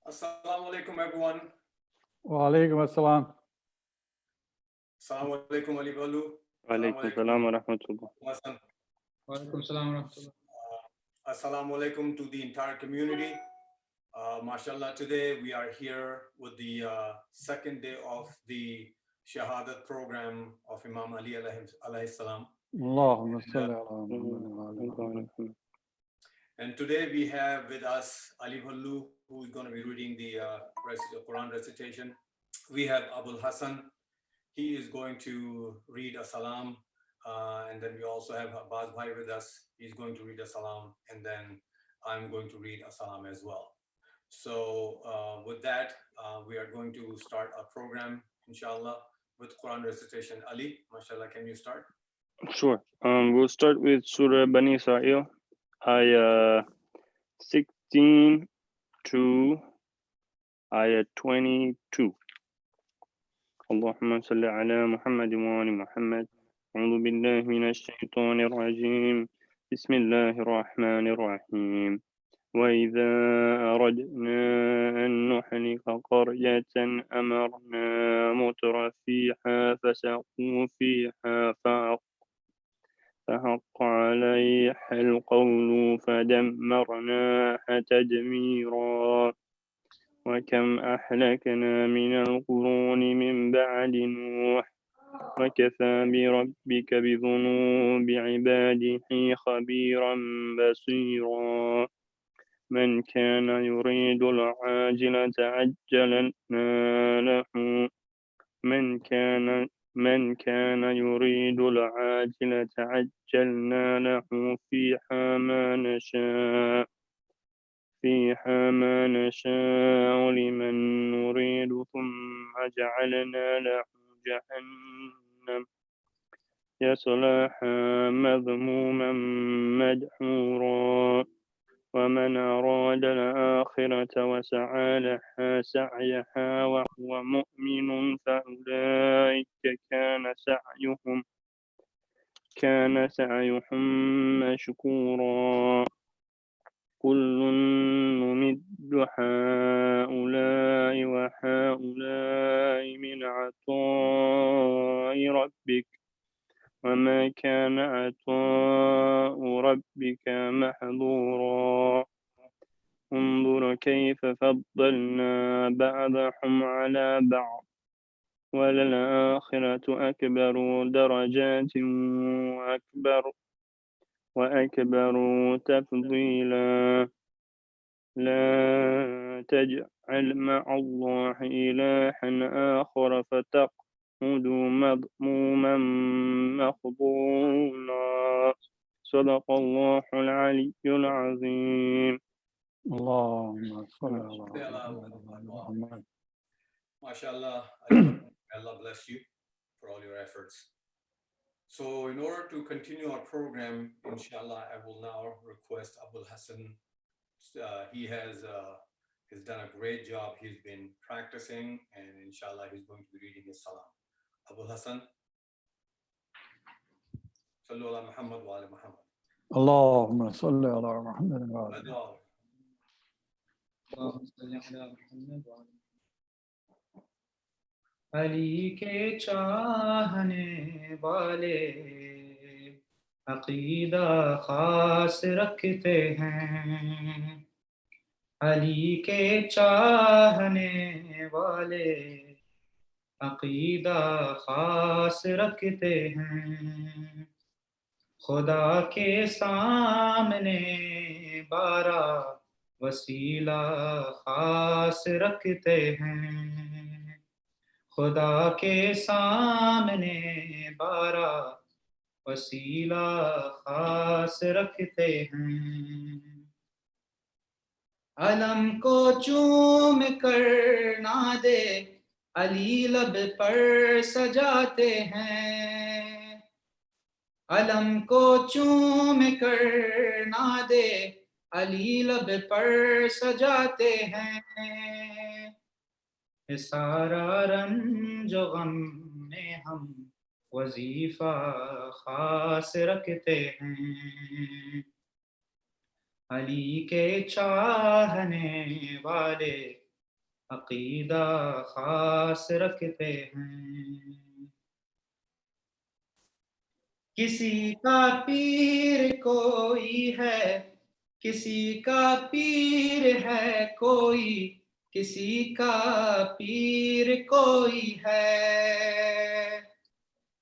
Assalamu alaikum, everyone. Wa alaikum assalam. Assalamu alaikum, Ali Balu. وعليكم السلام ورحمة الله. Hassan. Walaikum salam wa rahmatullah. Assalamu alaikum to the entire community. MashaAllah, today we are here with the second day of the Shahadat program of Imam Ali alayhi salam. Allahumma salli ala Muhammad wa ala Muhammad. And today we have with us Ali Bhallu, who is going to be reading the Quran recitation. We have Abul Hassan. He is going to read a salam. And then we also have Abbas Bhai with us. He's going to read a salam. And then I'm going to read a salam as well. So with that, we are going to start our program, inshallah, with Quran recitation. Ali, mashallah, can you start? Sure. We'll start with Surah Bani Israel, ayah 16 to ayah 22. اللهم صل على محمد وآل محمد. أعوذ بالله من الشيطان الرجيم. بسم الله الرحمن الرحيم. وإذا أردنا أن نحلق قرية أمرنا متر فيها فسقوا فيها فحق عليها القول فدمرناها تدميرا. وكم أهلكنا من القرون من بعد نوح وكفى بربك بذنوب عباده خبيرا بصيرا. من كان يريد العاجلة عجلنا له من كان يريد العاجلة عجلنا له فيها ما نشاء لمن نريد ثم جعلنا له جهنم يصلاها مذموما مدحورا. ومن أراد الآخرة وسعى لها سعيها وهو مؤمن فأولئك كان سعيهم مشكورا. كل نمد هؤلاء وهؤلاء من عطاء ربك وما كان عطاء ربك محظورا. انظر كيف فضلنا بعضهم على بعض وللآخرة أكبر درجات وأكبر تفضيلا. لا تجعل مع الله إلها آخر فتقعد مذموما مخذولا. صدق الله العلي العظيم. Allahumma salli ala Muhammad. MashaAllah, Allah bless you for all your efforts. So in order to continue our program, inshallah, I will now request Abul Hassan. He has done a great job. He's been practicing, and inshallah, he's going to be reading his salam. Abul Hassan. Sallu ala Muhammad wa ala Muhammad. Allahumma salli ala Muhammad wa ala Adwa. Allahumma salli ala Muhammad wa ala Ali के चाहने वाले अकीदा खास रखते हैं। अली के चाहने वाले अकीदा खास रखते हैं। खुदा के सामने बारा वसीला खास रखते हैं। खुदा के सामने बारा वसीला खास रखते हैं। अलम को चूम कर ना दे अली लब पर सजाते हैं। अलम को चूम कर ना दे अली लब पर सजाते हैं। सारा रंज गम में हम वजीफा खास रखते हैं। अली के चाहने वाले عقیدہ خاص رکھتے ہیں. کسی کا پیر کوئی ہے، کسی کا پیر ہے کوئی، کسی کا پیر کوئی ہے.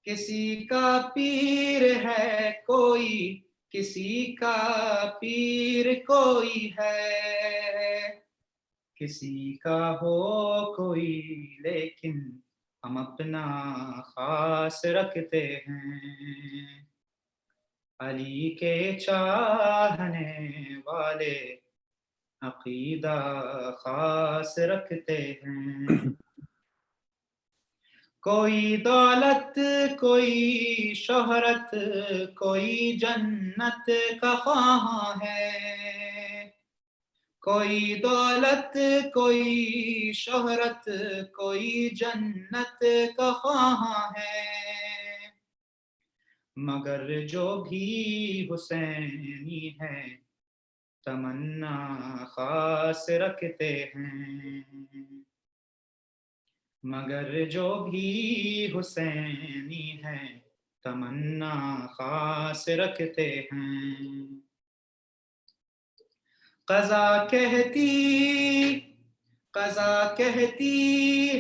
کسی کا پیر ہے کوئی، کسی کا پیر کوئی ہے. کسی کا ہو کوئی لیکن ہم اپنا خاص رکھتے ہیں. علی کے چاہنے والے عقیدہ خاص رکھتے ہیں. کوئی دولت کوئی شہرت کوئی جنت کا خواہاں ہے. کوئی دولت کوئی شہرت کوئی جنت کا خواہاں ہے. مگر جو بھی حسینی ہے تمنا خاص رکھتے ہیں. مگر جو بھی حسینی ہے تمنا خاص رکھتے ہیں. قضا کہتی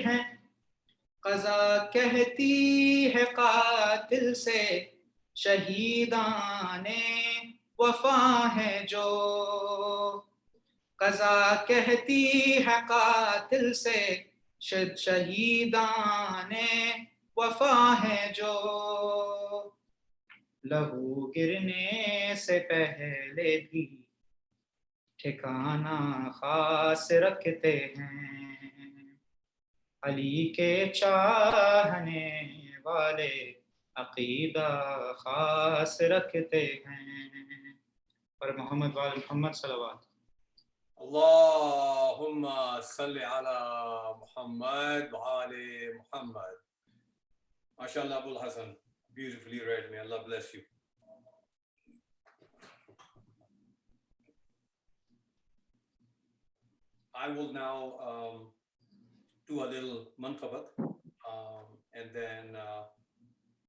ہے، قضا کہتی ہے قاتل سے شہیدان وفا ہے جو. قضا کہتی ہے قاتل سے شہیدان وفا ہے جو. لہو گرنے سے پہلے بھی ٹھکانہ خاص رکھتے ہیں. علی کے چاہنے والے عقیدہ خاص رکھتے ہیں. اور محمد وآل محمد صلوات. اللهم صل على محمد وآل Muhammad. MashaAllah, Abul Hassan, beautifully read. May Allah bless you. I will now do a little manqabat, and then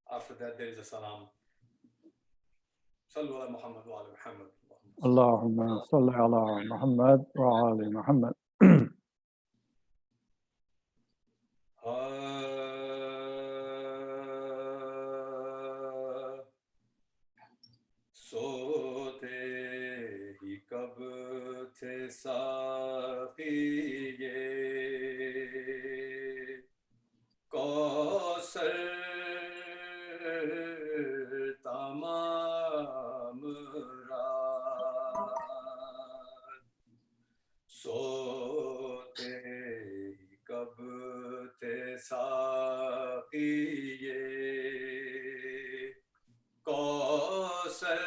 after that there is a salam. Sallu ala Muhammad wa ala Muhammad. اللهم صل على محمد وآل محمد. سوتے ہی کب تھے ساقی یہ کوثر تمام رات. سوتے ہی کب تھے ساقی یہ کوثر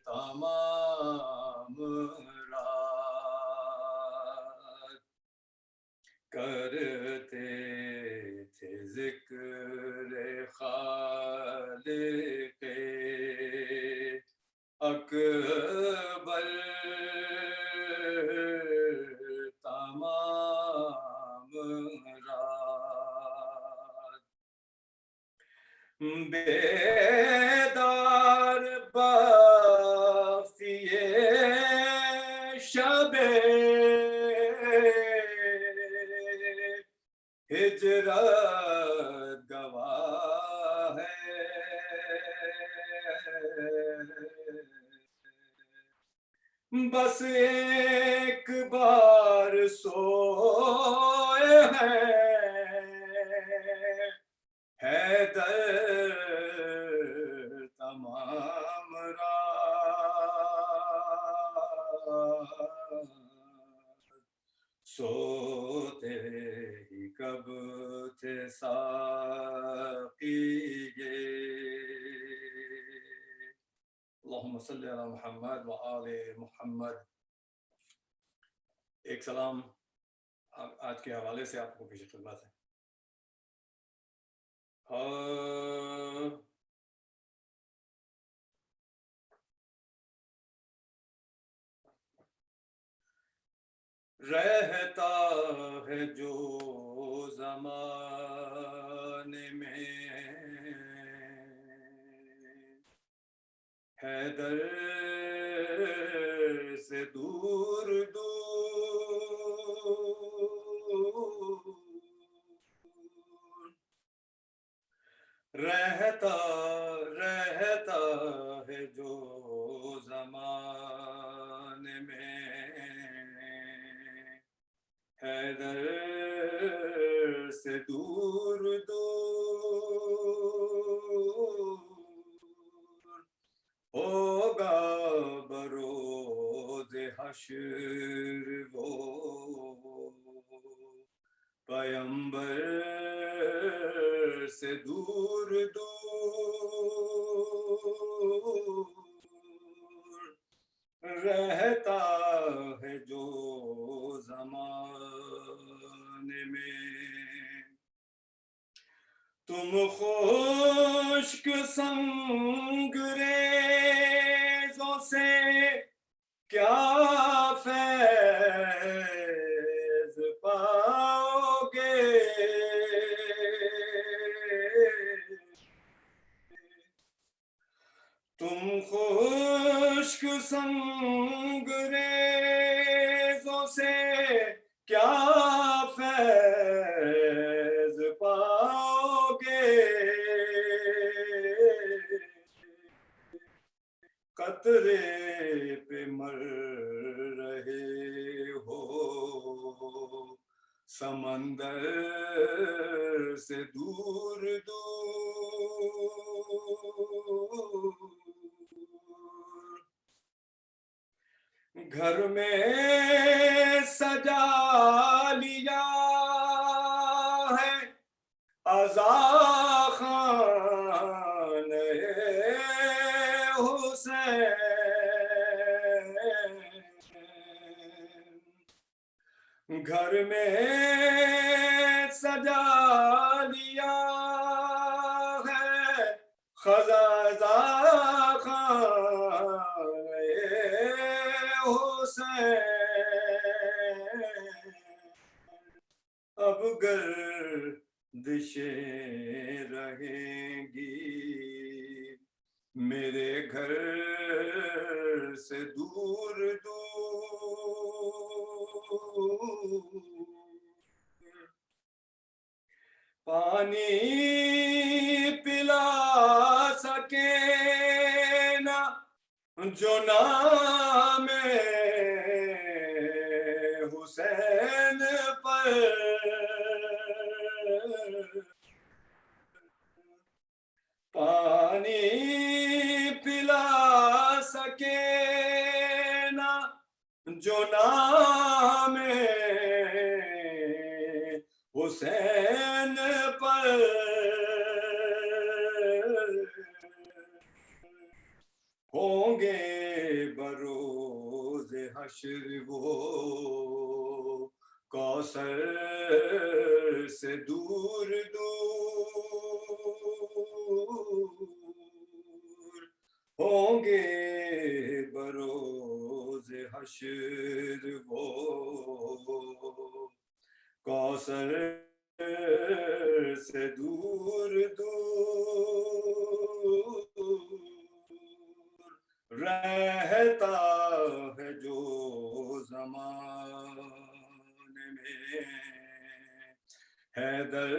تمام رات. کرتے تھے ذکر خالق اکبر تمام رات. بیدار بافیے شب ہجرت گواہ ہے. بس ایک بار سوئے ہیں حیدر تمام رات. سوتے ہی کب تھے ساقی یہ. اللہم صلی علی محمد و آل محمد. ایک سلام آج کے حوالے سے آپ کو پیش خدمت ہے. رہتا ہے جو زمانے میں حیدر سے دور دور رہتا ہے جو زمانے میں حیدر سے دور دور ہوگا بروز حشر وہ پیمبر سے دور دور رہتا ہے جو زمانے میں تم خشک سنگریزوں سے کیا فیض پاؤ گے تم خشک سنگریزوں سے کیا فیض پاؤ گے قطرے پہ مر رہے ہو سمندر سے دور دور گھر میں سجا لیا ہے عزا خانہ حسین گھر میں سجا لیا ہے خزازہ خانہ حسین اب گردشیں رہیں گی میرے گھر سے دور دور پانی پلا سکے نا جو نام حسین پر پانی پلا سکے نا جو نام حسین پر ہوں گے بروز حشر وہ کوثر سے دور دور ہوں گے بروز حشر وہ کوثر سے دور دور رہتا ہے جو زمانے میں حیدر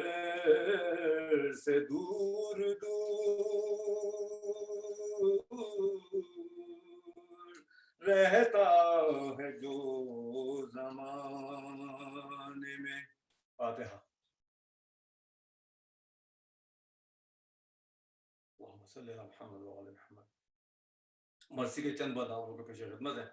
سے دور دور رہتا ہے جو زمانے میں فاتحہ اللہم صلی علی محمد وعلی محمد مرسی کے چند بات آپ لوگوں کے پیش خدمت ہے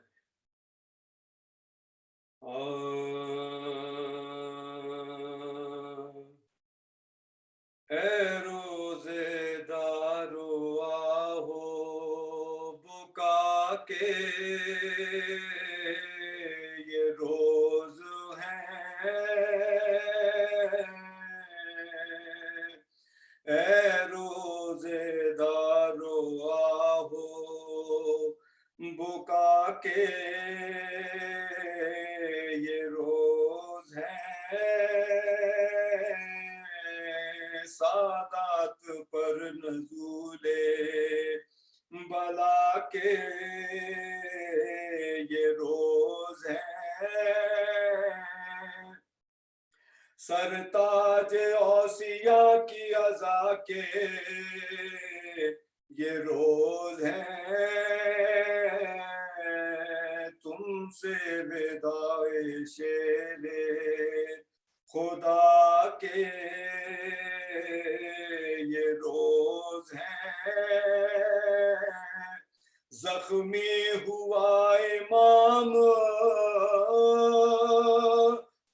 اے روزے دارو آہو بکا کے یہ روز ہیں اے روزے دارو آہو بکا کے یہ روز نزول بلا کے یہ روز ہے، سرتاج اوصیاء کی عزا کے یہ روز ہے، تم سے وداع شیر خدا کے یہ روز ہے، زخمی ہوا امام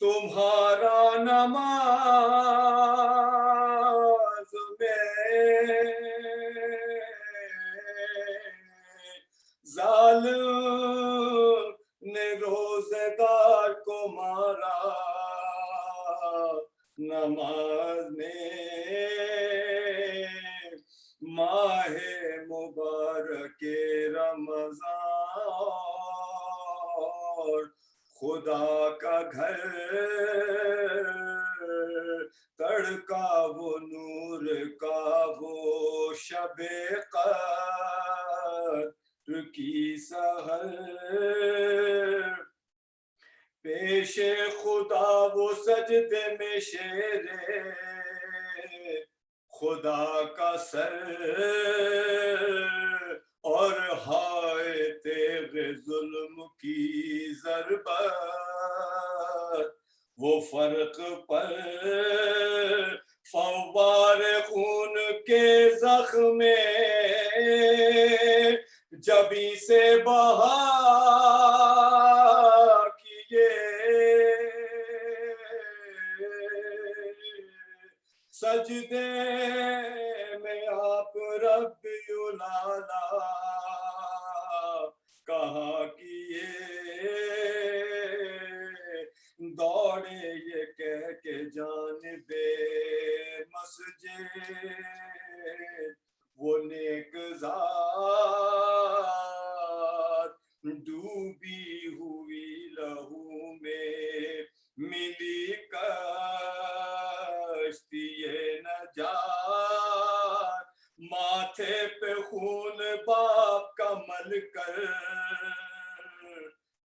تمہارا نماز میں، ظالم نے روزے دار کو مارا نماز میں، ماہ مبارک رمضان خدا کا گھر، تڑکا وہ نور کا وہ شب قدر کی سحر، پیش خدا وہ سجدے میں شیر خدا کا سر، اور ہائے تیرے ظلم کی ضربت وہ فرق پر، فوار خون کے زخم جبیں سے بہا کیے، سجدے میں آپ ربی الاعلیٰ کہا کیے، دوڑے یہ کہہ کے جانب مسجد وہ نیک ذات، ڈوبی ہوئی لہو میں ملی کشتی نجات، ماتھے پہ خون باپ کا مل کر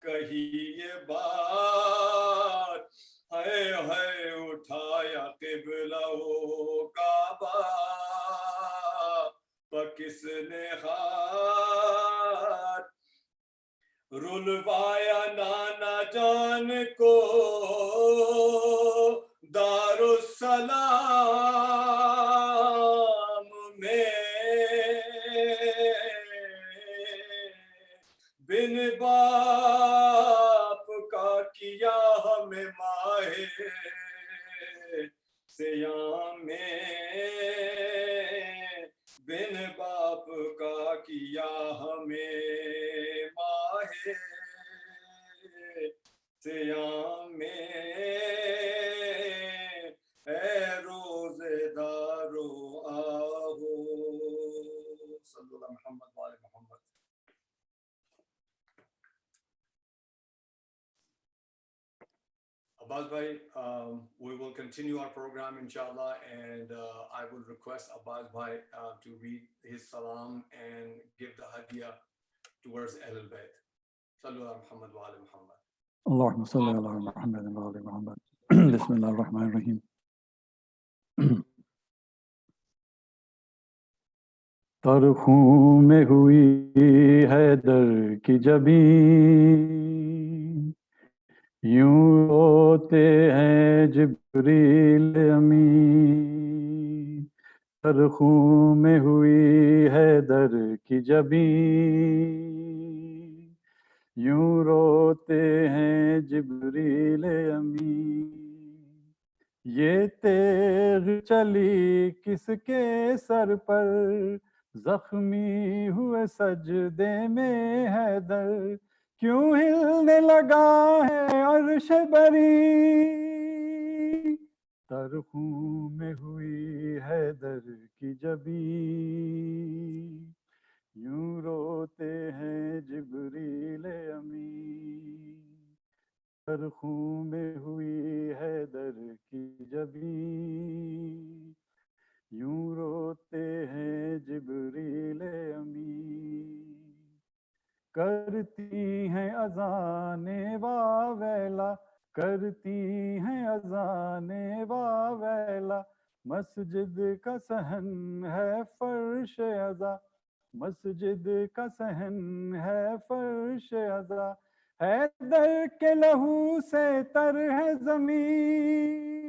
کہی یہ بات، ہے اٹھایا قبلہ و کعبہ پا کس نے ہاتھ، رلوایا نانا جان کو دارالسلام میں، بن باپ کا کیا ہمیں ماہ سیام میں، بن باپ کا کیا ہمیں ماہ سیام میں، اے روزے دارو آہو، صلی اللہ محمد وآل محمد۔ Abbas bhai, we will continue our program inshallah, and I will request Abbas bhai to read his salam and give the hadiyah towards Ahlul Bayt. Sallu ala Muhammad wa ala Muhammad. Allahumma salli ala Muhammad wa ala Muhammad. Bismillah ar-Rahman ar-Rahim. ترخوں میں ہوئی حیدر کی جبین، یوں روتے ہیں جبریل امین، ترخوں میں ہوئی حیدر کی جبین، یوں روتے ہیں جبریل امین، یہ تیغ چلی کس کے سر پر، زخمی ہوئے سجدے میں حیدر، کیوں ہلنے لگا ہے عرش بری، ترخوں میں ہوئی حیدر کی جبین، یوں روتے ہیں جبریل امین، ترخوں میں ہوئی حیدر کی جبین، یوں روتے ہیں کرتی ہیں اذان واویلا کرتی ہیں اذان واویلا مسجد کا صحن ہے فرش عزا مسجد کا صحن ہے فرش عزا حیدر کے لہو سے تر ہے زمین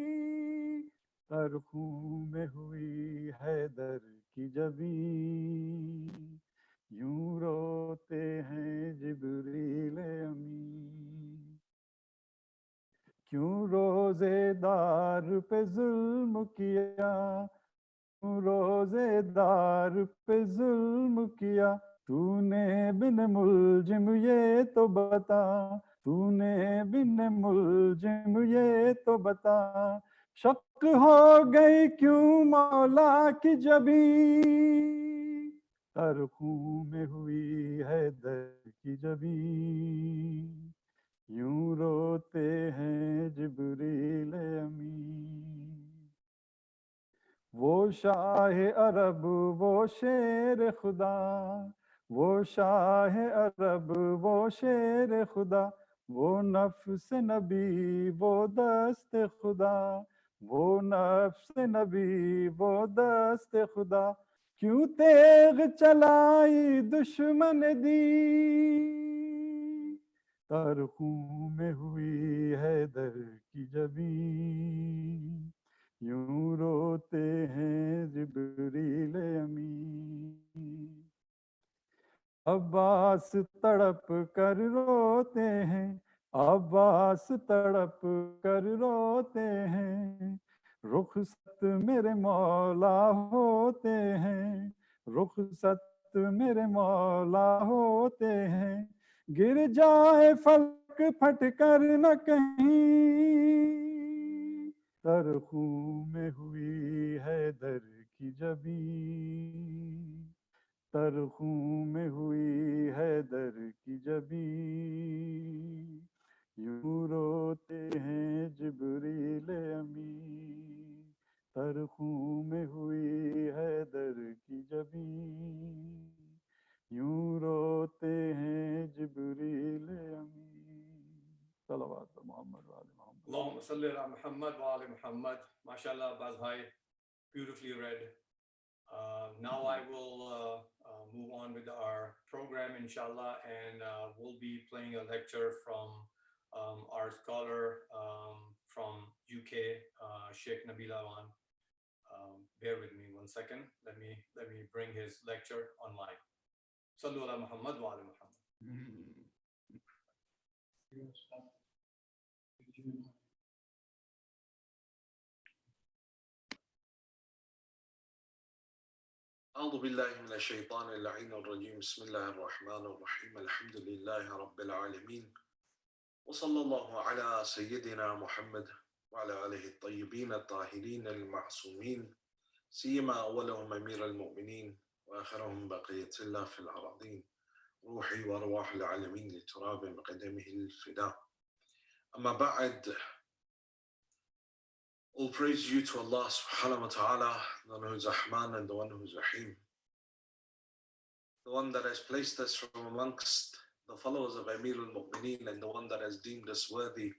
تر خون میں ہوئی حیدر کی جبین یوں روتے ہیں جبریل امین کیوں روزے دار پہ ظلم کیا کیوں روزے دار پہ ظلم کیا تو نے بن ملجم یہ تو بتا تو نے بن ملجم یہ تو بتا شک ہو گئی کیوں مولا کی جبین تر خون میں ہوئی حیدر کی جبین یوں روتے ہیں جبریل امین وہ شاہ عرب وہ شیر خدا وہ شاہ عرب وہ شیر خدا وہ نفس نبی وہ دست خدا وہ نفس نبی وہ دست خدا کیوں تیغ چلائی دشمن دی تر خون میں ہوئی حیدر کی جبین یوں روتے ہیں جبریل امین عباس تڑپ کر روتے ہیں عباس تڑپ کر روتے ہیں رخصت میرے مولا ہوتے ہیں رخصت میرے مولا ہوتے ہیں گر جائے فلک پھٹ کر نہ کہیں تر خون میں ہوئی حیدر کی جبین تر خون میں ہوئی حیدر کی جبین یوں روتے ہیں جبریل امین تر خون میں ہوئی حیدر کی جبین یوں روتے ہیں جبریل امین صلوات محمد وآل محمد Allahumma salli ala Muhammad wa ali Muhammad. MashaAllah, Abbas Bhai, beautifully read. Now I will move on with our program, inshallah, and we'll be playing a lecture from our scholar from UK, Sheikh Nabil Awan. Bear with me 1 second. Let me bring his lecture online. Sallu ala Muhammad wa ali Muhammad. أعوذ بالله من الشيطان اللعين الرجيم بسم الله الرحمن الرحيم الحمد لله رب العالمين وصلى الله على سيدنا محمد وعلى آله الطيبين الطاهرين المعصومين سيما أولهم أمير المؤمنين وآخرهم بقية الله في الأراضين روحي وأرواح العالمين لتراب بقدمه الفداء أما بعد. All praise due to Allah subhanahu wa ta'ala, the one who is Rahman and the one who is Rahim. The one that has placed us from amongst the followers of Amir al-Mu'mineen and the one that has deemed us worthy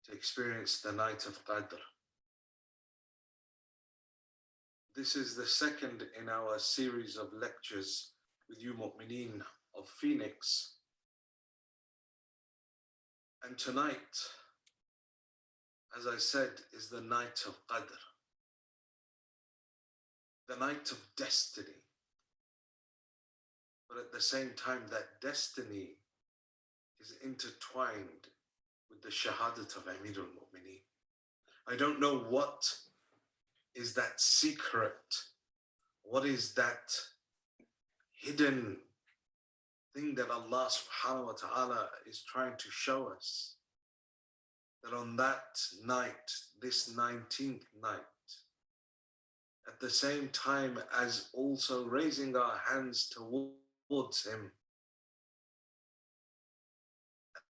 to experience the night of Qadr. This is the second in our series of lectures with you Mu'mineen of Phoenix. And tonight, as I said, is the night of Qadr, the night of destiny. But at the same time, that destiny is intertwined with the Shahadat of Amir al-Mu'mineen. I don't know what is that secret, what is that hidden thing that Allah subhanahu wa ta'ala is trying to show us. That on that night, this 19th night, at the same time as also raising our hands towards Him,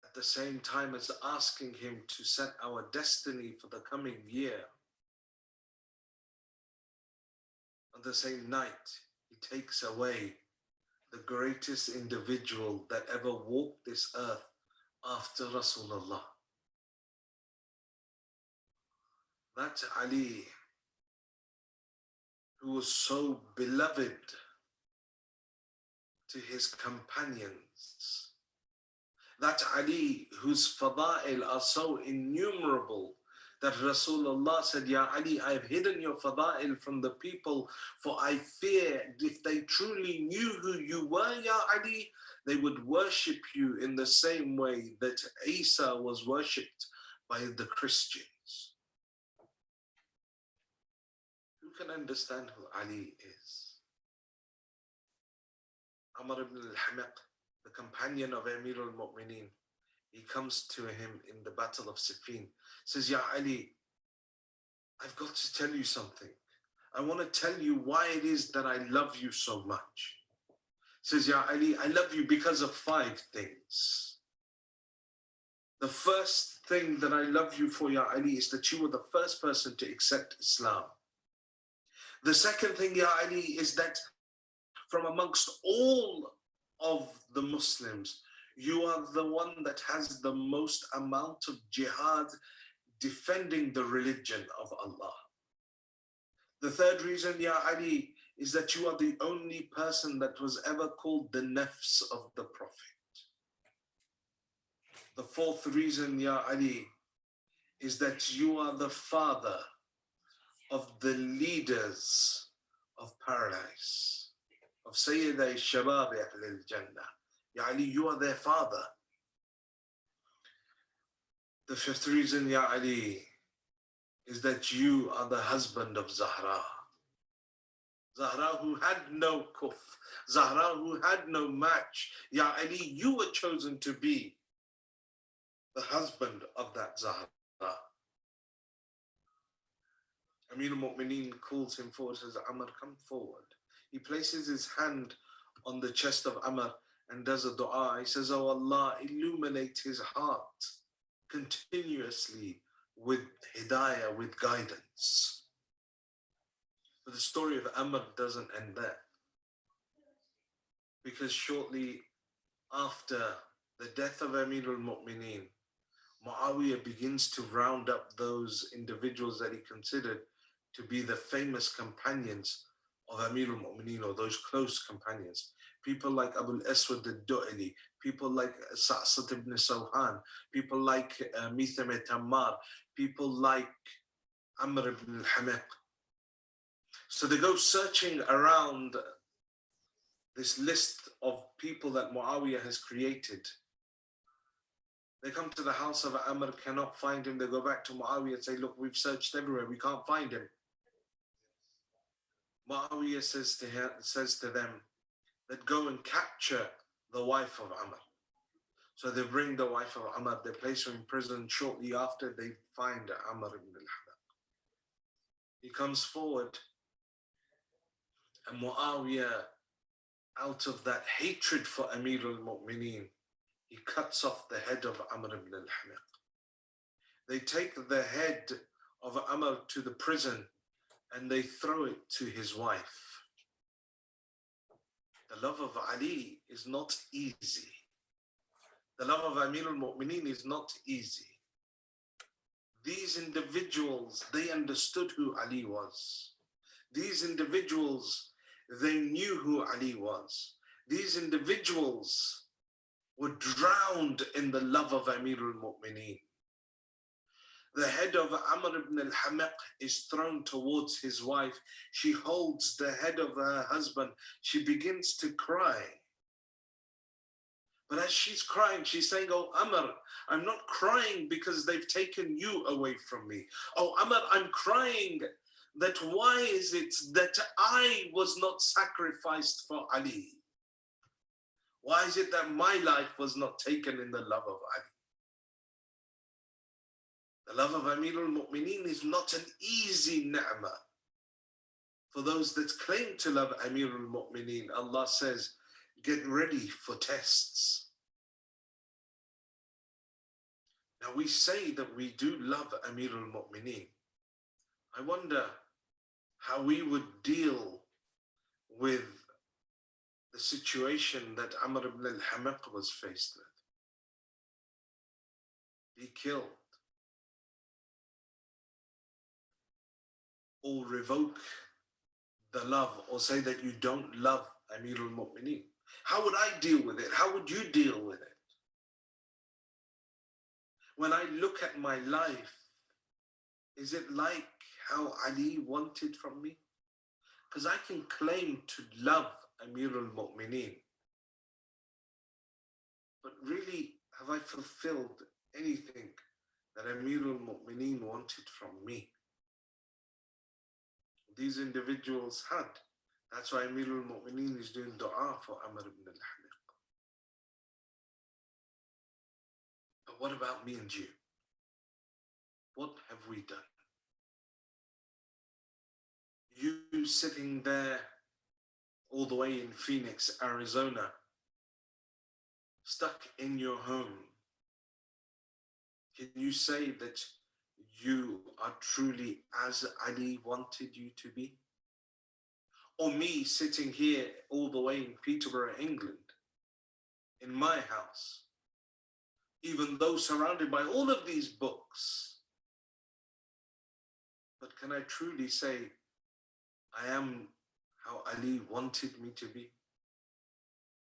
at the same time as asking Him to set our destiny for the coming year, on the same night, He takes away the greatest individual that ever walked this earth after Rasulullah. That's Ali, who was so beloved to his companions. That Ali, whose fada'il are so innumerable that Rasulullah said, Ya Ali, I have hidden your fada'il from the people, for I fear if they truly knew who you were, Ya Ali, they would worship you in the same way that Isa was worshipped by the Christians. Who can understand who Ali is? Amr ibn al-Hamiq, the companion of Amir al-Mu'mineen, he comes to him in the Battle of Siffin, says, Ya Ali, I've got to tell you something. I want to tell you why it is that I love you so much. Says, Ya Ali, I love you because of 5 things. The first thing that I love you for, Ya Ali, is that you were the first person to accept Islam. The second thing, Ya Ali, is that from amongst all of the Muslims, you are the one that has the most amount of jihad defending the religion of Allah. The third reason, Ya Ali, is that you are the only person that was ever called the nafs of the Prophet. The fourth reason, Ya Ali, is that you are the father of the leaders of paradise, of Sayyida Shabab Ahl al-Jannah. Ya Ali, you are their father. The fifth reason, Ya Ali, is that you are the husband of Zahra. Zahra who had no kuf, Zahra who had no match. Ya Ali, you were chosen to be the husband of that Zahra. Amir al-Mu'mineen calls him forward, says, Amr, come forward. He places his hand on the chest of Amr and does a dua. He says, Oh Allah, illuminate his heart continuously with hidayah, with guidance. But the story of Amr doesn't end there. Because shortly after the death of Amir al-Mu'mineen, Muawiyah begins to round up those individuals that he considered to be the famous companions of Amir al-Mu'mineen, or those close companions. People like Abu al-Aswad al-Du'ali, people like Sa'sat ibn Sawhan, people like Mitham Tammar, people like Amr ibn al-Hamiq. So they go searching around this list of people that Muawiyah has created. They come to the house of Amr, cannot find him. They go back to Muawiyah and say, look, we've searched everywhere, we can't find him. Muawiyah says to them that go and capture the wife of Amr. So they bring the wife of Amr, they place her in prison. Shortly after, they find Amr ibn al-Hamiq. He comes forward, and Muawiyah, out of that hatred for Amir al-Mu'mineen, he cuts off the head of Amr ibn al-Hamiq. They take the head of Amr to the prison and they throw it to his wife. The love of Ali is not easy. The love of Amir al-Mu'mineen is not easy. These individuals, they understood who Ali was. These individuals, they knew who Ali was. These individuals were drowned in the love of Amir al-Mu'mineen. The head of Amr ibn al-Hamiq is thrown towards his wife. She holds the head of her husband. She begins to cry. But as she's crying, she's saying, oh, Amr, I'm not crying because they've taken you away from me. Oh, Amr, I'm crying that why is it that I was not sacrificed for Ali? Why is it that my life was not taken in the love of Ali? The love of Amir al-Mu'mineen is not an easy ni'mah. For those that claim to love Amir al-Mu'mineen, Allah says, get ready for tests. Now we say that we do love Amir al-Mu'mineen. I wonder how we would deal with the situation that Amr ibn al-Hamiq was faced with. Be killed or revoke the love or say that you don't love Amir al-Mu'mineen. How would I deal with it? How would you deal with it? When I look at my life, is it like how Ali wanted from me? Because I can claim to love Amir al-Mu'mineen, but really, have I fulfilled anything that Amir al-Mu'mineen wanted from me? These individuals had. That's why Amir al-Mu'mineen is doing dua for Amr ibn al-Hamiq. But what about me and you? What have we done? You sitting there all the way in Phoenix, Arizona, stuck in your home. Can you say that you are truly as Ali wanted you to be? Or me sitting here all the way in Peterborough, England, in my house, even though surrounded by all of these books. But can I truly say I am how Ali wanted me to be?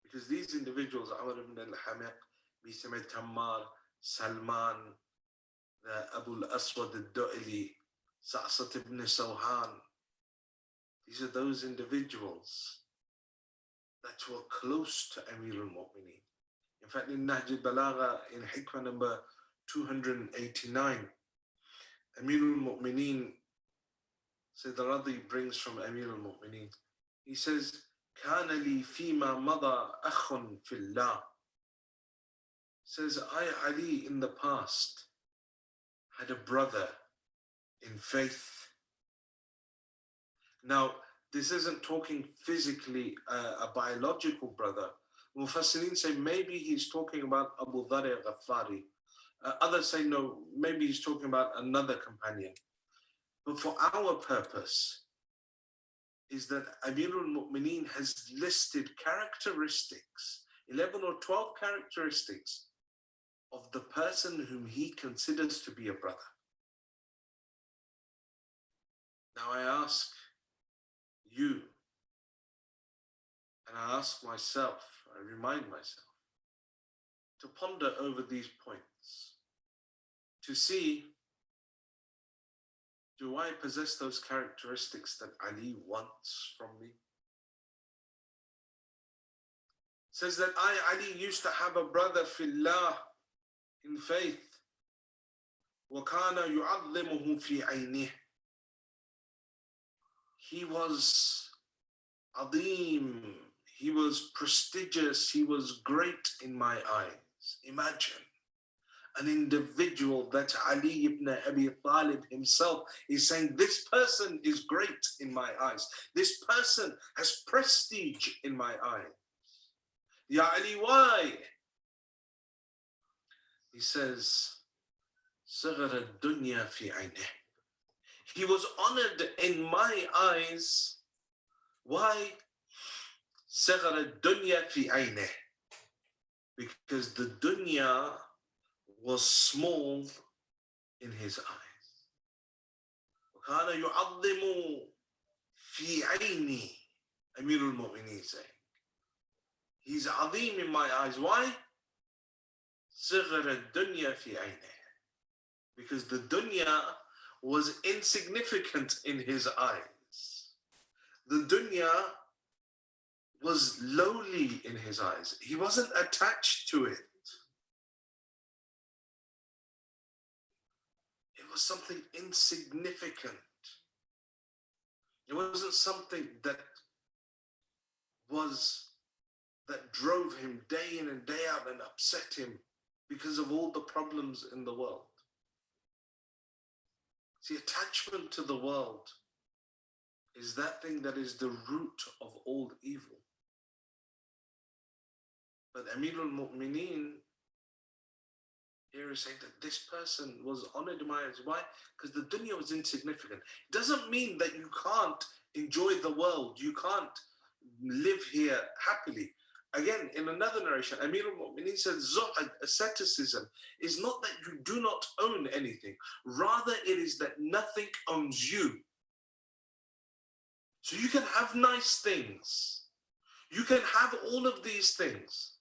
Because these individuals, Amr ibn al-Hamiq, Bism al-Tammar, Salman, the Abu al-Aswad al-Du'li, Sa'sat ibn Sawhan, these are those individuals that were close to Amir al-Mu'mineen. In fact, in Nahj al-Balagha, in Hikmah number 289, Amir al-Mu'mineen, Sayyid al-Radi brings from Amir al-Mu'mineen, he says, كان لي فيما مضى أخ في الله. Says, I, Ali, in the past, had a brother in faith. Now, this isn't talking physically a biological brother. Mufassirin say maybe he's talking about Abu Dharr al-Ghaffari. Others say no, maybe he's talking about another companion. But for our purpose, is that Amir al-Mu'mineen has listed characteristics, 11 or 12 characteristics of the person whom he considers to be a brother. Now I ask you, and I ask myself, I remind myself, to ponder over these points, to see, do I possess those characteristics that Ali wants from me? Says that I, Ali, used to have a brother fillah, in faith. وَكَانَ يُعَظِّمُهُ فِي عَيْنِهِ. He was adim, he was prestigious, he was great in my eyes. Imagine an individual that Ali ibn Abi Talib himself is saying, this person is great in my eyes. This person has prestige in my eyes. Ya Ali, why? He says, صغر الدنيا في عينه. He was honored in my eyes. Why? صغر الدنيا في عينه. Because the dunya was small in his eyes. وكان يعظم في عيني. Amir al-Mu'mineen saying, he's azim in my eyes. Why? صغر الدنيا في عينه. Because the dunya was insignificant in his eyes. The dunya was lowly in his eyes. He wasn't attached to it. It was something insignificant. It wasn't something that drove him day in and day out and upset him because of all the problems in the world. See, attachment to the world is that thing that is the root of all evil. But Amir al-Mu'mineen here is saying that this person was honored in my eyes. Why? Because the dunya was insignificant. It doesn't mean that you can't enjoy the world. You can't live here happily. Again, in another narration, Amir al-Mu'mineen said, Zuhad, asceticism, is not that you do not own anything. Rather, it is that nothing owns you. So you can have nice things. You can have all of these things.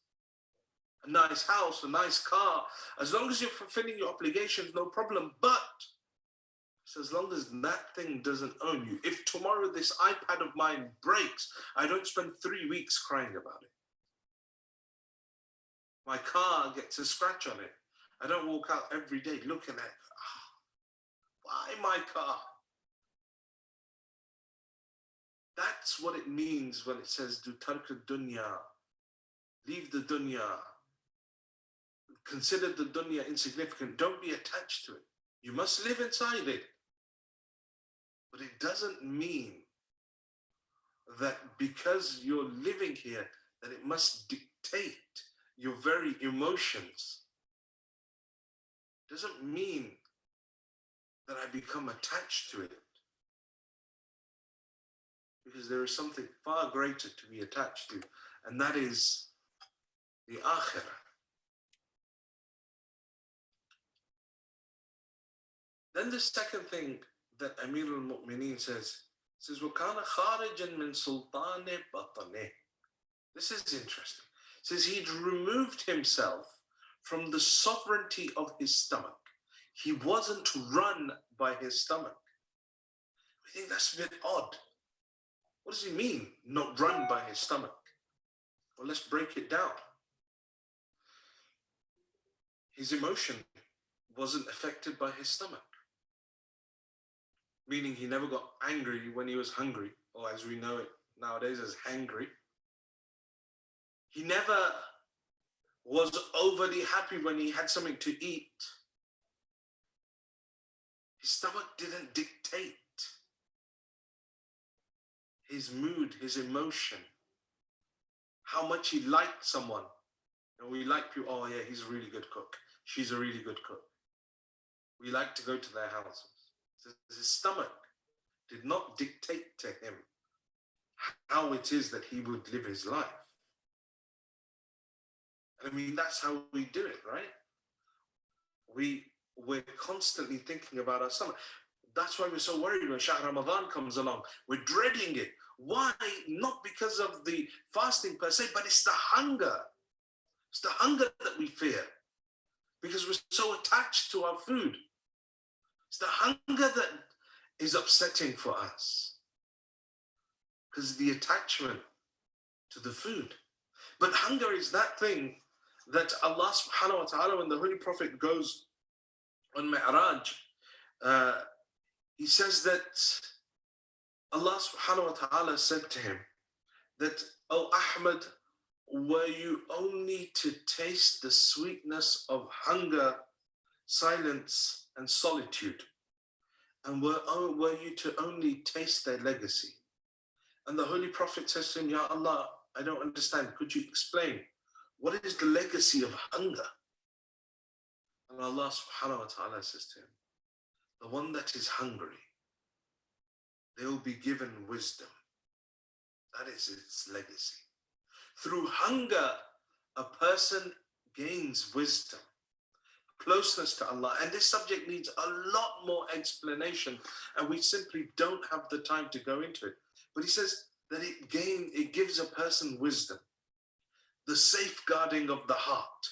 A nice house, a nice car. As long as you're fulfilling your obligations, no problem. But so as long as that thing doesn't own you, if tomorrow this iPad of mine breaks, I don't spend 3 weeks crying about it. My car gets a scratch on it. I don't walk out every day looking at, why my car? That's what it means when it says, do tark dunya, leave the dunya. Consider the dunya insignificant. Don't be attached to it. You must live inside it. But it doesn't mean that because you're living here, that it must dictate your very emotions. It doesn't mean that I become attached to it. Because there is something far greater to be attached to, and that is the akhirah. Then the second thing that Amir al-Mu'mineen says, وَكَانَ خَارِجًا مِنْ سُلْطَانِ بَطَنِهِ. This is interesting. It says he'd removed himself from the sovereignty of his stomach. He wasn't run by his stomach. I think that's a bit odd. What does he mean, not run by his stomach? Well, let's break it down. His emotion wasn't affected by his stomach. Meaning he never got angry when he was hungry, or as we know it nowadays as hangry. He never was overly happy when he had something to eat. His stomach didn't dictate his mood, his emotion, how much he liked someone. And we like people, oh yeah, he's a really good cook. She's a really good cook. We like to go to their houses. His stomach did not dictate to him how it is that he would live his life. I mean, that's how we do it, right? We're constantly thinking about our stomach. That's why we're so worried when Shahr Ramadan comes along. We're dreading it. Why? Not because of the fasting per se, but it's the hunger. It's the hunger that we fear because we're so attached to our food. It's the hunger that is upsetting for us because the attachment to the food. But hunger is that thing that Allah subhanahu wa ta'ala, when the Holy Prophet goes on Mi'raj, he says that Allah subhanahu wa ta'ala said to him that, "Oh Ahmad, were you only to taste the sweetness of hunger, silence, and solitude, and were you to only taste their legacy?" And the Holy Prophet says to him, "Ya Allah, I don't understand. Could you explain? What is the legacy of hunger?" And Allah subhanahu wa ta'ala says to him, "The one that is hungry, they will be given wisdom. That is its legacy. Through hunger, a person gains wisdom, closeness to Allah." And this subject needs a lot more explanation, and we simply don't have the time to go into it. But he says that it gives a person wisdom, the safeguarding of the heart.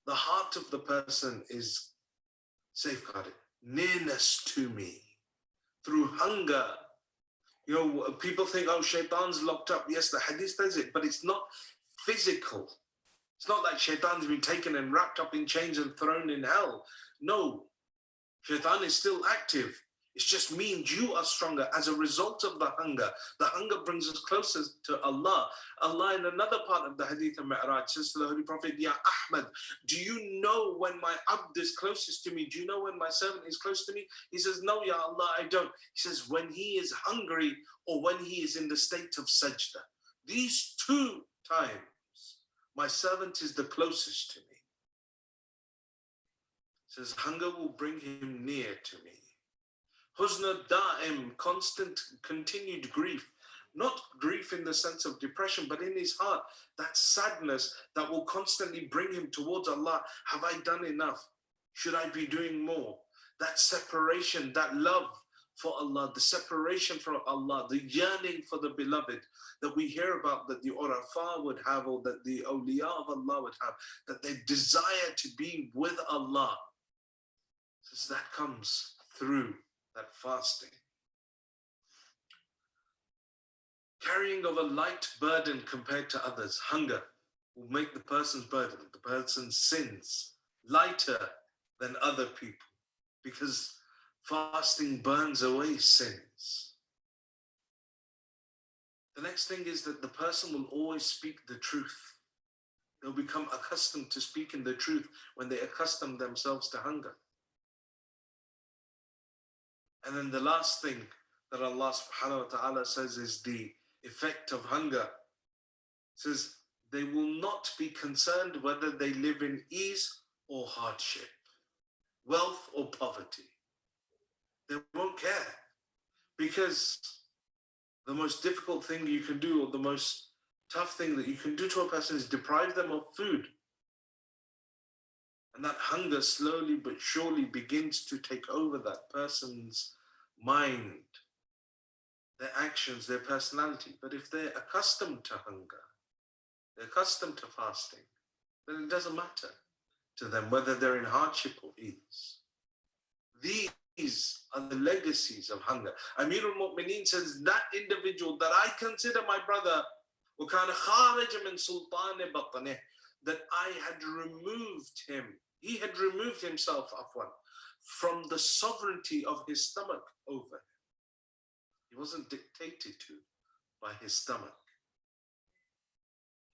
The heart of the person is safeguarded. Nearness to me. Through hunger, you know, people think, oh, shaitan's locked up. Yes, the hadith says it, but it's not physical. It's not like shaitan's been taken and wrapped up in chains and thrown in hell. No, shaitan is still active. It just means you are stronger as a result of the hunger. The hunger brings us closer to Allah. Allah in another part of the hadith of Mi'raj says to the Holy Prophet, "Ya Ahmad, do you know when my abd is closest to me? Do you know when my servant is close to me?" He says, "No, Ya Allah, I don't." He says, "When he is hungry or when he is in the state of sajda. These two times, my servant is the closest to me." He says, hunger will bring him near to me. Huzn da'im, constant, continued grief, not grief in the sense of depression, but in his heart, that sadness that will constantly bring him towards Allah. Have I done enough? Should I be doing more? That separation, that love for Allah, the separation from Allah, the yearning for the beloved that we hear about, that the Urafa would have, or that the awliya of Allah would have, that they desire to be with Allah. So that comes through that fasting. Carrying of a light burden compared to others, hunger, will make the person's burden, the person's sins, lighter than other people, because fasting burns away sins. The next thing is that the person will always speak the truth. They'll become accustomed to speaking the truth when they accustom themselves to hunger. And then the last thing that Allah subhanahu wa ta'ala says is the effect of hunger. It says, they will not be concerned whether they live in ease or hardship, wealth or poverty. They won't care, because the most difficult thing you can do, or the most tough thing that you can do to a person, is deprive them of food. And that hunger slowly but surely begins to take over that person's mind, their actions, their personality. But if they're accustomed to hunger, they're accustomed to fasting, then it doesn't matter to them whether they're in hardship or ease. These are the legacies of hunger. Amir al-Mu'mineen says, that individual that I consider my brother, وَكَانَ خَارِجًا مِنْ سُلْطَانِ بَطْنِهِ, that I had removed him, he had removed himself, afwan, from the sovereignty of his stomach over him. He wasn't dictated to by his stomach.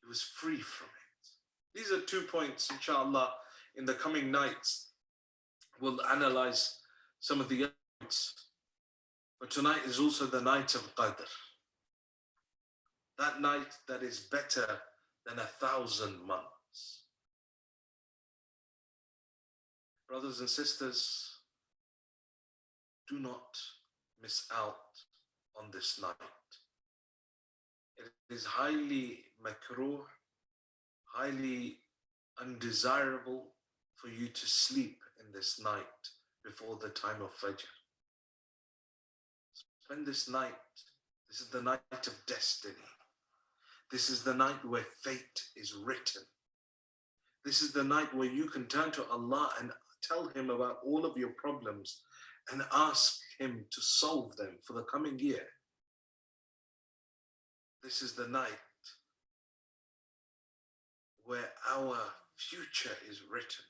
He was free from it. These are 2 points, inshallah, in the coming nights. We'll analyze some of the other points. But tonight is also the night of Qadr. That night that is better than 1,000 months. Brothers and sisters, do not miss out on this night. It is highly makruh, highly undesirable for you to sleep in this night before the time of Fajr. Spend this night. This is the night of destiny. This is the night where fate is written. This is the night where you can turn to Allah and tell Him about all of your problems and ask Him to solve them for the coming year. This is the night where our future is written.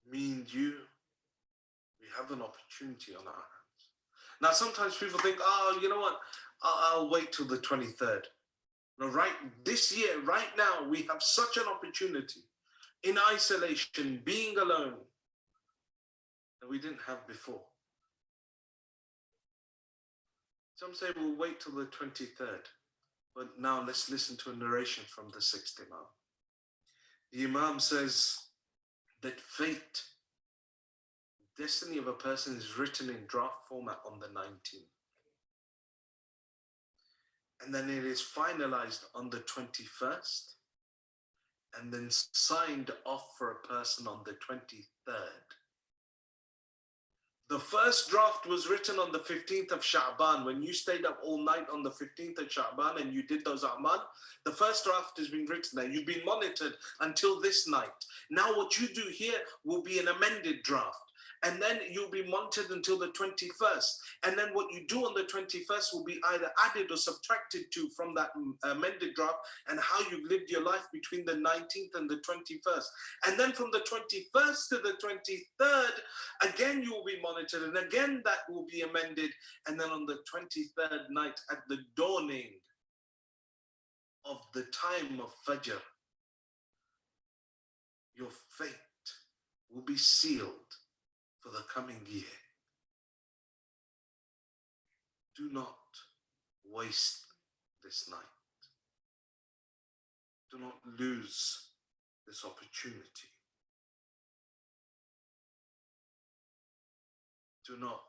Me and you, we have an opportunity on our hands. Now, sometimes people think, oh, you know what? I'll wait till the 23rd. No, right this year, right now, we have such an opportunity in isolation, being alone, that we didn't have before. Some say we'll wait till the 23rd. But now let's listen to a narration from the 6th Imam. The Imam says that fate, destiny of a person is written in draft format on the 19th. And then it is finalized on the 21st, and then signed off for a person on the 23rd. The first draft was written on the 15th of Sha'ban. When you stayed up all night on the 15th of Sha'ban and you did those a'mal, the first draft has been written there. You've been monitored until this night. Now what you do here will be an amended draft. And then you'll be monitored until the 21st. And then what you do on the 21st will be either added or subtracted to from that amended draft, and how you've lived your life between the 19th and the 21st. And then from the 21st to the 23rd, again you will be monitored, and again that will be amended. And then on the 23rd night, at the dawning of the time of Fajr, your fate will be sealed for the coming year. Do not waste this night. Do not lose this opportunity. Do not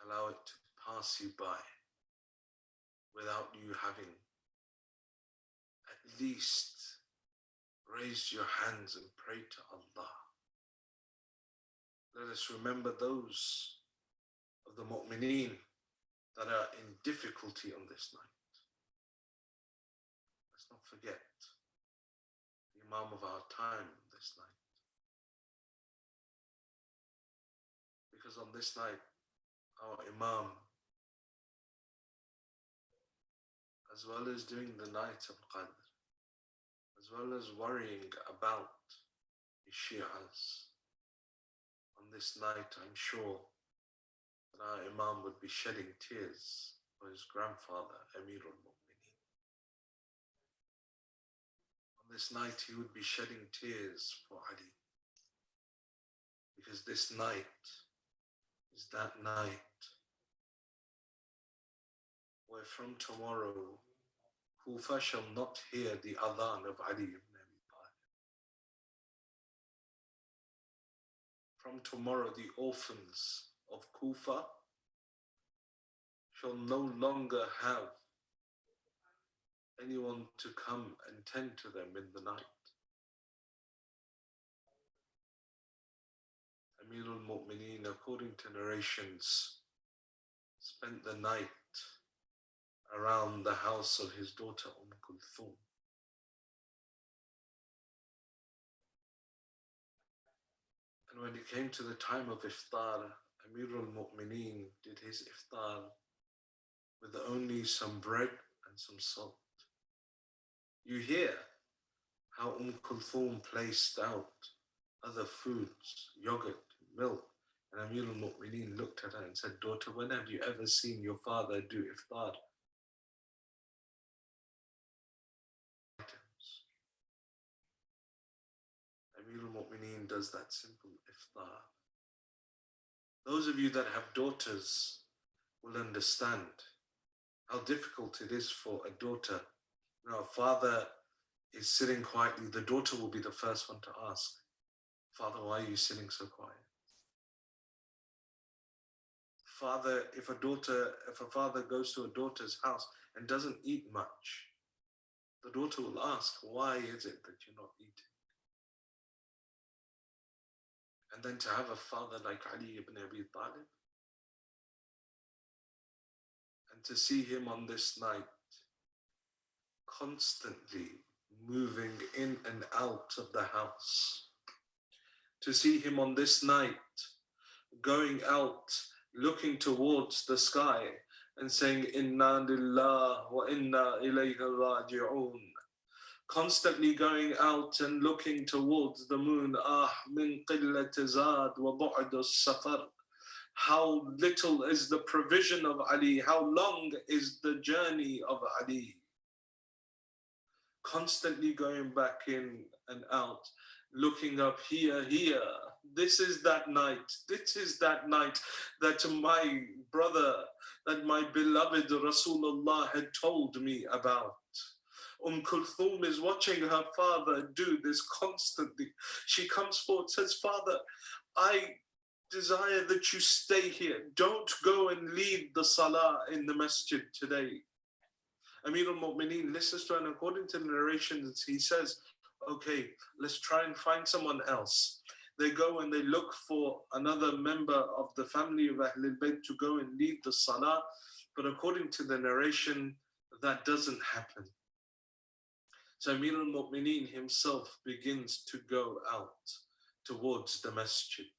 allow it to pass you by without you having at least raised your hands and prayed to Allah. Let us remember those of the mu'mineen that are in difficulty on this night. Let's not forget the Imam of our time this night. Because on this night, our Imam, as well as doing the night of Qadr, as well as worrying about his Shi'as, on this night, I'm sure that our Imam would be shedding tears for his grandfather, Amirul Mu'mineen. On this night, he would be shedding tears for Ali, because this night is that night where from tomorrow, Kufa shall not hear the adhan of Ali ibn Abi Talib. From tomorrow, the orphans of Kufa shall no longer have anyone to come and tend to them in the night. Amirul Mu'mineen, according to narrations, spent the night around the house of his daughter Kulthum. And when it came to the time of iftar, Amirul Mu'mineen did his iftar with only some bread and some salt. You hear how Kulthum placed out other foods, yogurt, milk, and Amirul Mu'mineen looked at her and said, "Daughter, when have you ever seen your father do iftar?" Amirul Mu'mineen does that simple iftar. Those of you that have daughters will understand how difficult it is for a daughter. Now, a father is sitting quietly, the daughter will be the first one to ask, "Father, why are you sitting so quiet?" Father, if a father goes to a daughter's house and doesn't eat much, the daughter will ask, "Why is it that you're not eating?" And then to have a father like Ali ibn Abi Talib, and to see him on this night constantly moving in and out of the house, to see him on this night going out, looking towards the sky and saying, "Inna lillah wa inna ilayhi raji'un," constantly going out and looking towards the moon. Min qillat zad wa bu'd safar. How little is the provision of Ali, how long is the journey of Ali. Constantly going back in and out, looking up here. This is that night that my brother, that my beloved Rasulullah had told me about. Kulthum is watching her father do this constantly. She comes forward, says, "Father, I desire that you stay here. Don't go and lead the salah in the masjid today." Amirul Mu'mineen listens to her, and according to the narrations, he says, "Okay, let's try and find someone else." They go and they look for another member of the family of Ahlul Bayt to go and lead the salah. But according to the narration, that doesn't happen. So Amirul Mu'mineen himself begins to go out towards the masjid.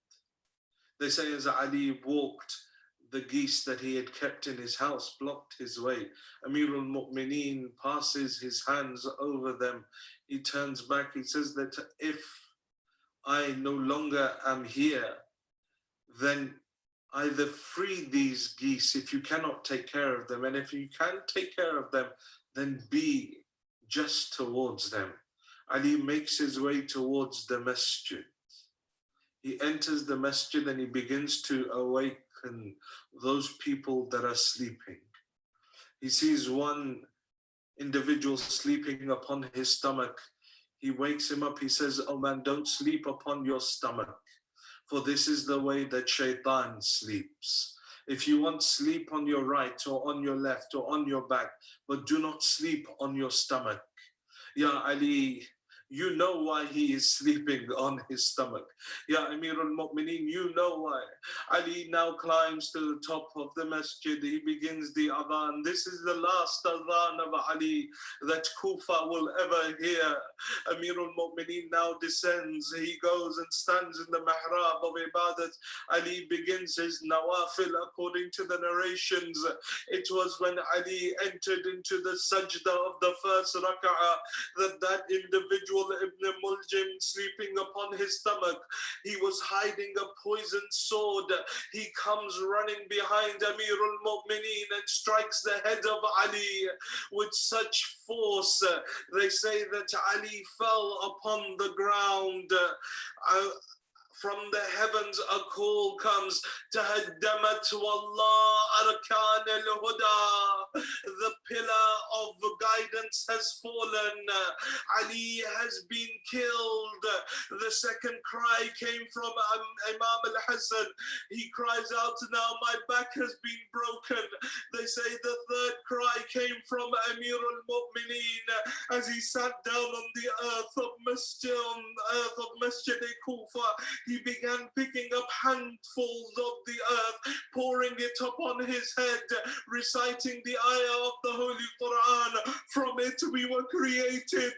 They say as Ali walked, the geese that he had kept in his house blocked his way. Amirul Mu'mineen passes his hands over them. He turns back. He says that if I no longer am here, then either free these geese if you cannot take care of them, and if you can take care of them, then be just towards them. Ali makes his way towards the masjid. He enters the masjid and he begins to awaken those people that are sleeping. He sees one individual sleeping upon his stomach. He wakes him up. He says, "Oh man, don't sleep upon your stomach, for this is the way that shaitan sleeps." If you want, sleep on your right or on your left or on your back, but do not sleep on your stomach. Ya Ali, you know why he is sleeping on his stomach. Ya Amir al-Mu'mineen, you know why. Ali now climbs to the top of the masjid. He begins the adhan. This is the last adhan of Ali that Kufa will ever hear. Amir al-Mu'mineen now descends. He goes and stands in the mihrab of ibadat. Ali begins his nawafil according to the narrations. It was when Ali entered into the sajda of the first rak'ah that individual Ibn Muljim, sleeping upon his stomach, he was hiding a poisoned sword. He comes running behind Amir al-Mu'mineen and strikes the head of Ali with such force. They say that Ali fell upon the ground. From the heavens a call comes, Tahaddamat wallah arkan al-huda. The pillar of guidance has fallen. Ali has been killed. The second cry came from Imam al-Hassan. He cries out, now my back has been broken. They say the third cry came from Amir al-Mu'mineen as he sat down on the earth of Masjid Kufa. He began picking up handfuls of the earth, pouring it upon his head, reciting the ayah of the Holy Quran. From it we were created,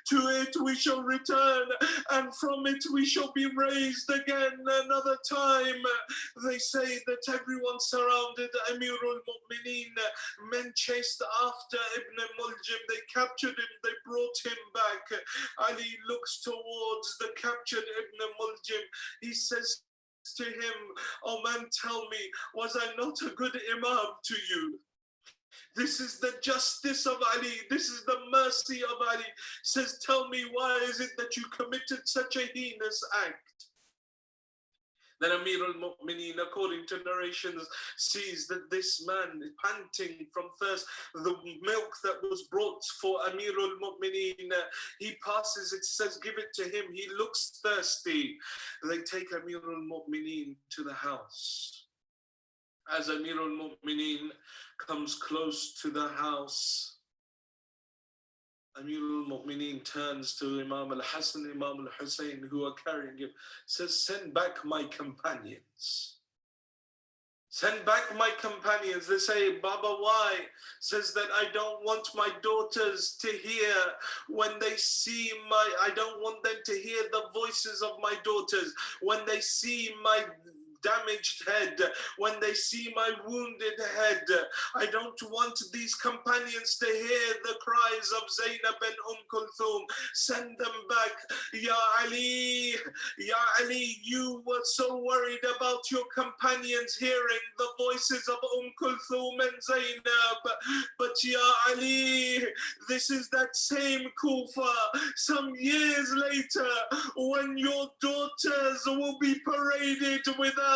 to it we shall return, and from it we shall be raised again another time. They say that everyone surrounded Amir al-Mu'mineen. Men chased after Ibn Muljim. They captured him, they brought him back. Ali looks towards the captured Ibn Muljim. He says to him, oh man, tell me, was I not a good Imam to you? This is the justice of Ali. This is the mercy of Ali. Says, tell me, why is it that you committed such a heinous act? Then Amir al-Mu'mineen, according to narrations, sees that this man is panting from thirst. The milk that was brought for Amir al-Mu'mineen, he passes it, says, give it to him. He looks thirsty. They take Amir al-Mu'mineen to the house. As Amir al-Mu'mineen comes close to the house, Amir al-Mu'mineen turns to Imam al-Hassan, Imam al-Hussein, who are carrying him, says, send back my companions. Send back my companions. They say, Baba, why? Says that I don't want my daughters to hear when they see I don't want them to hear the voices of my daughters. When they see my damaged head, when they see my wounded head, I don't want these companions to hear the cries of Zainab and Kulthum. Send them back. Ya Ali, you were so worried about your companions hearing the voices of Kulthum and Zainab, but Ya Ali, this is that same Kufa some years later when your daughters will be paraded without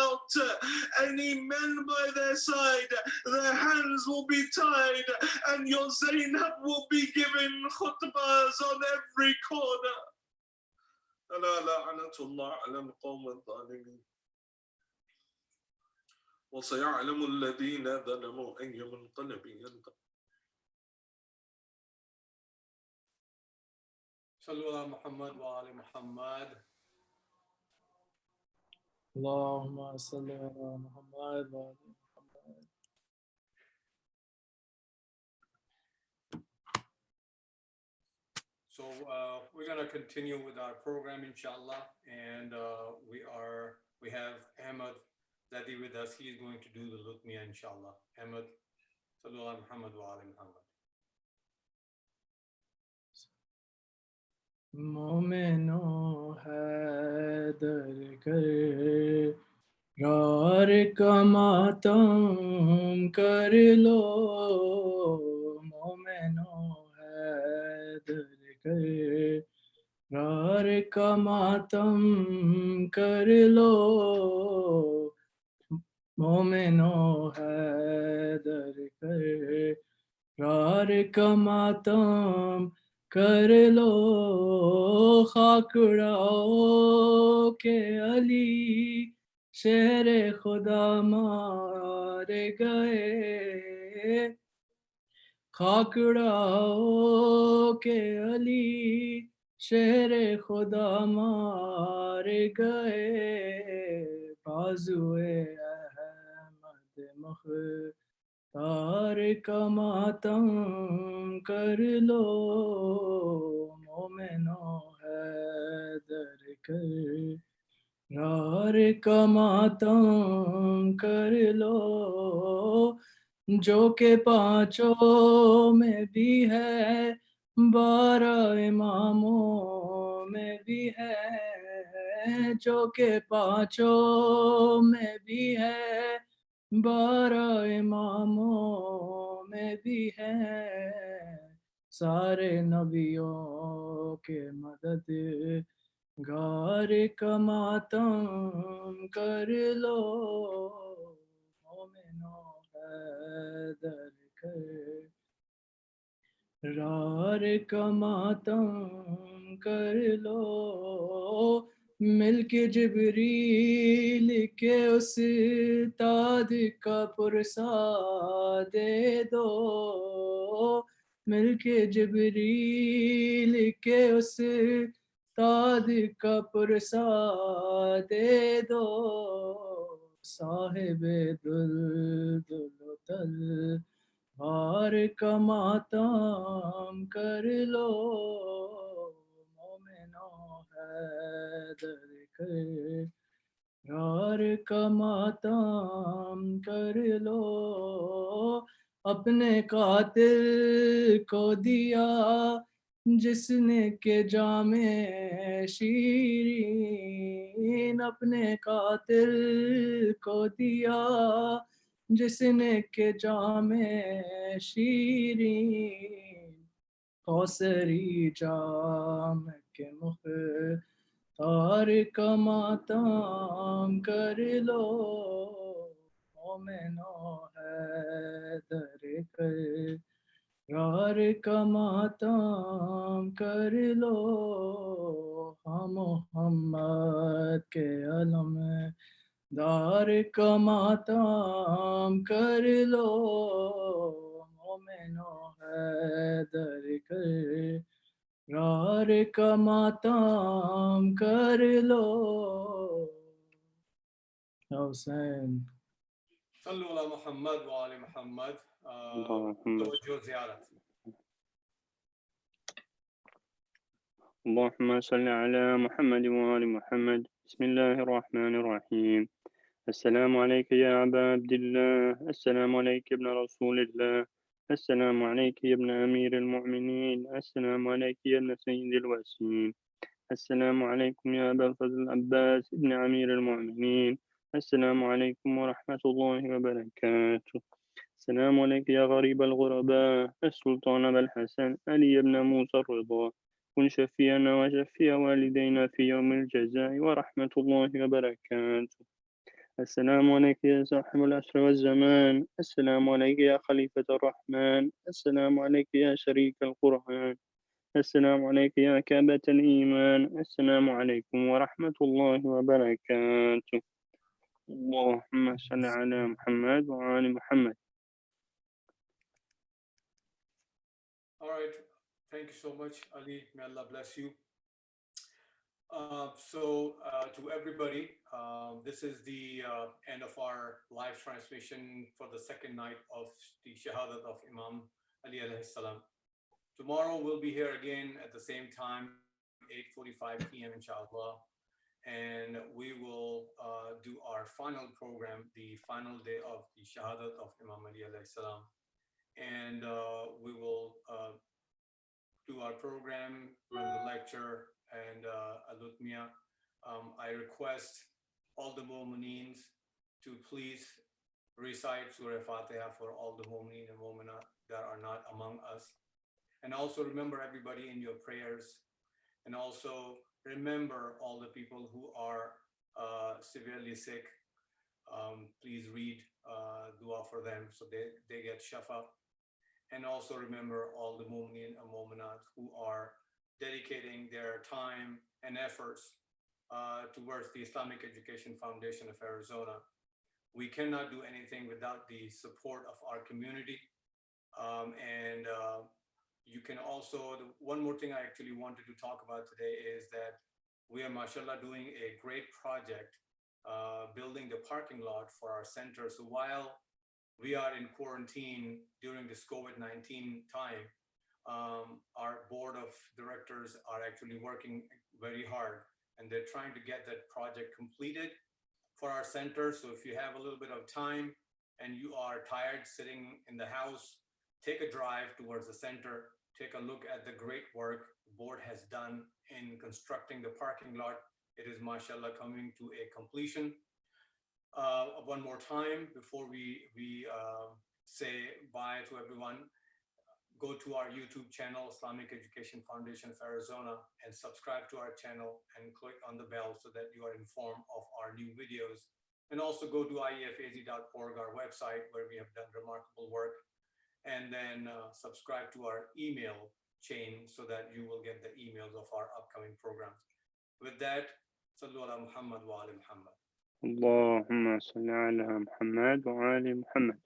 any men by their side. Their hands will be tied and your Zainab will be given khutbahs on every corner. ألا لعنة الله على القوم الظالمين وسيعلم الذين ظلموا أي منقلب ينقلب. صلوا على محمد وآل محمد. اللهم صل على محمد وآل محمد. So we're going to continue with our program, inshallah, and we have Ahmed Zadi with us. He is going to do the Lutmiya, inshallah. Ahmed, sallu ala Muhammad wa ala Muhammad. मोमिनो Haider कर रार का मातम कर लो मोमिनो हैदर कर रार का मातम कर लो मोमिनो हैदर कर रार का मातम कर लो खाक उड़ाओ के अली شہر خدا مارے گئے کھاکڑاؤ کے علی شہر خدا مارے گئے بازوئے احمد مختار کا ماتم کر لو مومنو حیدر کرار کا ماتم کر لو جو کہ پانچوں میں بھی ہے 12 اماموں میں بھی ہے جو کہ پانچوں میں بھی ہے 12 اماموں میں بھی ہے سارے نبیوں کے مدد گار کا ماتم کر لو مومنو حیدر کرار کا ماتم کر لو مل کے جبریل کے استاد کا پرسہ دے دو مل کے جبریل کے استاد کا پرسہ دے دو صاحب دل بار کا ماتم کر لو مومنو حیدر کرار کا ماتم کر لو اپنے قاتل کو دیا جس نے کہ جام شیرین اپنے قاتل کو دیا جس نے کہ جام شیرین کوثری جام کے مختار کا ماتم کر لو مومنو حیدر کرار کا ماتم کر لو ہم محمد کے علم دار کا ماتم کر لو مومنو حیدر کرار کا ماتم کر لو حسین صلو علی محمد وعلی محمد اللهم توجہ زیارت اللهم صل على محمد وآل محمد بسم الله الرحمن الرحيم السلام عليك يا أبا عبد الله السلام عليك يا ابن رسول الله السلام عليك يا ابن أمير المؤمنين السلام عليك يا ابن سيد الواسين السلام عليكم يا أبا الفضل العباس ابن أمير المؤمنين السلام عليكم ورحمة الله وبركاته السلام عليك يا غريب الغرباء السلطان أبا الحسن علي بن موسى الرضا كن شفيعنا وشفيع والدينا في يوم الجزاء ورحمة الله وبركاته السلام عليك يا صاحب العصر والزمان السلام عليك يا خليفة الرحمن السلام عليك يا شريك القرآن السلام عليك يا كعبة الإيمان السلام عليكم ورحمة الله وبركاته اللهم صل على محمد وعلى محمد. All right, thank you so much, Ali. May Allah bless you. To everybody, this is the end of our live transmission for the second night of the Shahadat of Imam Ali alayhi salam. Tomorrow we'll be here again at the same time, 8:45 p.m. inshallah, and we will do our final program, the final day of the Shahadat of Imam Ali alayhi salam, and we will do our program, run the lecture, and Alutmia. I request all the Mu'mineen to please recite Surah Fatiha for all the Mu'mineen and Mu'minat that are not among us. And also remember everybody in your prayers. And also remember all the people who are severely sick. Please read dua for them so they get shafa. And also remember all the Mu'mineen and Mu'minat who are dedicating their time and efforts towards the Islamic Education Foundation of Arizona. We cannot do anything without the support of our community. And you can also, one more thing I actually wanted to talk about today is that we are, mashallah, doing a great project, building the parking lot for our center. So while we are in quarantine during this COVID-19 time, our board of directors are actually working very hard, and they're trying to get that project completed for our center. So if you have a little bit of time and you are tired sitting in the house, take a drive towards the center, take a look at the great work the board has done in constructing the parking lot. It is, mashallah, coming to a completion. One more time before we say bye to everyone, go to our YouTube channel, Islamic Education Foundation of Arizona, and subscribe to our channel and click on the bell so that you are informed of our new videos. And also go to IEFAZ.org, our website, where we have done remarkable work. And then subscribe to our email chain so that you will get the emails of our upcoming programs. With that, sallu ala Muhammad wa ali Muhammad. اللهم صل على محمد وآل محمد.